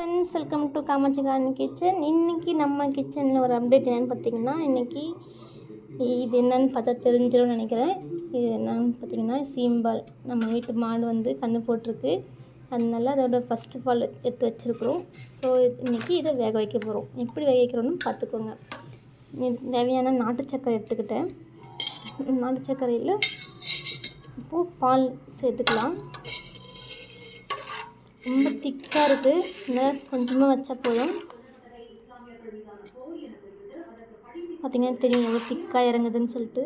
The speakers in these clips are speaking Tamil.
Friends, welcome to Kamakshi garden kitchen. இன்றைக்கி நம்ம கிச்சனில் ஒரு அப்டேட் என்னென்னு பார்த்தீங்கன்னா, இன்றைக்கி இது என்னென்னு பார்த்தா தெரிஞ்சிடும்னு நினைக்கிறேன். இது என்னென்னு பார்த்தீங்கன்னா சீம்பால். நம்ம வீட்டு மாடு வந்து கன்று போட்டிருக்கு, அதனால அதோட ஃபஸ்ட்டு பால் எடுத்து வச்சுருக்குறோம். ஸோ இன்றைக்கி இதை வேக வைக்க போகிறோம். எப்படி வேக வைக்கிறோன்னு பார்த்துக்கோங்க. தேவையான நாட்டு சர்க்கரை எடுத்துக்கிட்டேன். நாட்டு சர்க்கரையில் இப்போது பால் சேர்த்துக்கலாம். ரொம்ப திக்காக இருக்குது, இந்த கொஞ்சமாக வச்சா போதும். பார்த்திங்கன்னா தெரியும் எவ்வளோ திக்காக இறங்குதுன்னு சொல்லிட்டு.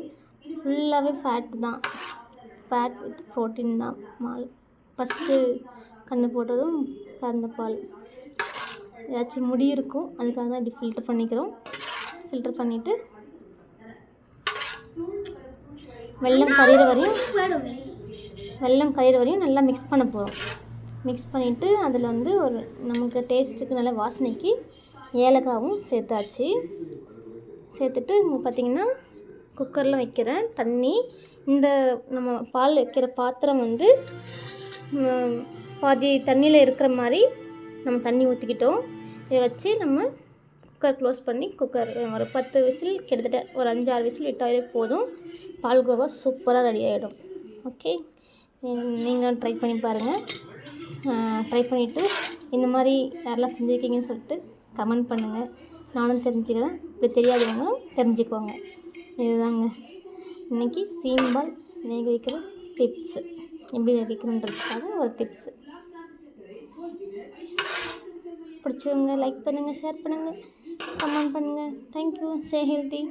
ஃபுல்லாகவே ஃபேட் தான், ஃபேட் வித் ப்ரோட்டீன் தான் பால். ஃபஸ்ட்டு கன்று போட்டதும் கறந்த பால். ஏதாச்சும் முடி இருக்கும், அதுக்காக தான் இப்படி ஃபில்டர் பண்ணிக்கிறோம். ஃபில்டர் பண்ணிவிட்டு வெல்லம் கரையிற வரையும் நல்லா மிக்ஸ் பண்ண போகிறோம். மிக்ஸ் பண்ணிவிட்டு அதில் வந்து ஒரு நமக்கு டேஸ்ட்டுக்கு நல்ல வாசனைக்கு ஏலக்காவும் சேர்த்தாச்சு. சேர்த்துட்டு இங்கே பார்த்திங்கன்னா குக்கரில் வைக்கிறேன். தண்ணி இந்த நம்ம பால் வைக்கிற பாத்திரம் வந்து பாதி தண்ணியில் இருக்கிற மாதிரி நம்ம தண்ணி ஊற்றிக்கிட்டோம். இதை வச்சு நம்ம குக்கர் க்ளோஸ் பண்ணி குக்கர் ஒரு 10 விசில், கிட்டத்தட்ட ஒரு 5-6 விசில் விட்டாலே போதும். பால்கோவா சூப்பராக ரெடி ஆகிடும். ஓகே, நீங்கள் ட்ரை பண்ணி பாருங்கள். ட்ரை பண்ணிவிட்டு இந்த மாதிரி யாரெல்லாம் செஞ்சுருக்கீங்கன்னு சொல்லிட்டு கமெண்ட் பண்ணுங்கள். நானும் தெரிஞ்சுக்கிறேன், இப்படி தெரியாதவங்க தெரிஞ்சுக்குவாங்க. இதுதாங்க இன்றைக்கி சீம்பால் வேக வைக்கிற டிப்ஸு. எப்படி வேக வைக்கணுன்றதுக்காக ஒரு டிப்ஸு. பிடிச்சவங்க லைக் பண்ணுங்கள், ஷேர் பண்ணுங்கள், கமெண்ட் பண்ணுங்கள். தேங்க்யூ. Stay healthy.